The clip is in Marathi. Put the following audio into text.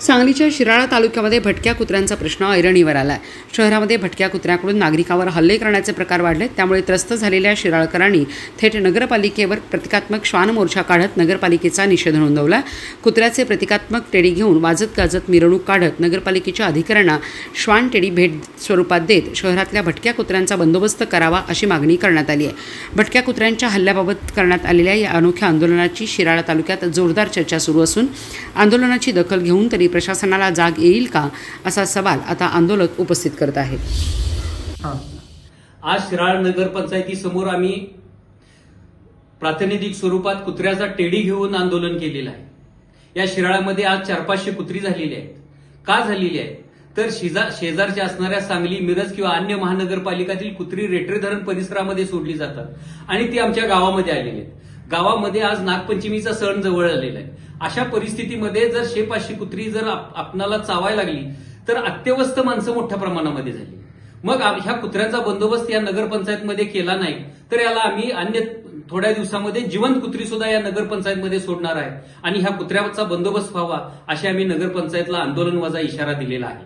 सांगलीच्या शिराळा तालुक्यामध्ये भटक्या कुत्र्यांचा प्रश्न ऐरणीवर आला आहे। शहरामध्ये भटक्या कुत्र्याकडून नागरिकांवर हल्ले करण्याचे प्रकार वाढले, त्यामुळे त्रस्त झालेल्या शिराळकरांनी थेट नगरपालिकेवर प्रतिकात्मक श्वान मोर्चा काढत नगरपालिकेचा निषेध नोंदवला। कुत्र्याचे प्रतिकात्मक टेडी घेऊन वाजत गाजत मिरवणूक काढत नगरपालिकेच्या अधिकाऱ्यांना श्वान टेडी भेट स्वरूपात देत शहरातल्या भटक्या कुत्र्यांचा बंदोबस्त करावा अशी मागणी करण्यात आली आहे। भटक्या कुत्र्यांच्या हल्ल्याबाबत करण्यात आलेल्या या अनोख्या आंदोलनाची शिराळा तालुक्यात जोरदार चर्चा सुरू असून आंदोलनाची दखल घेऊन तरी प्रशासनाला जाग येईल का असा सवाल आता आंदोलक उपस्थित करत आहेत। आज शिराळा नगरपंचायतीसमोर आम्ही प्रातिनिधिक स्वरूपात कुत्र्याचा टेडी घेऊन आंदोलन केलेलं आहे। या शिराळामध्ये आज 400-500 कुत्री झालेली आहेत। का झालेली आहेत तर शेजारच्या असणाऱ्या सांगली, मिरज किंवा अन्य महानगरपालिकातील कुत्री रेटरे धरण परिसरामध्ये सोडली जातात आणि ती आमच्या गावामध्ये आलेली आहेत। गावामध्ये आज नागपंचमीचा सण जवळ आलेला आहे। अशा परिस्थितीमध्ये जर 100-500 कुत्री जर आपणाला चावायला लागली तर अत्यवस्थ माणसं मोठ्या प्रमाणामध्ये झाली। मग ह्या कुत्र्यांचा बंदोबस्त या नगरपंचायतमध्ये केला नाही तर याला आम्ही अन्य थोड्या दिवसामध्ये जिवंत कुत्री सुद्धा या नगरपंचायतमध्ये सोडणार आहे आणि ह्या कुत्र्याचा बंदोबस्त व्हावा अशी आम्ही नगरपंचायतला आंदोलन वजा इशारा दिलेला आहे।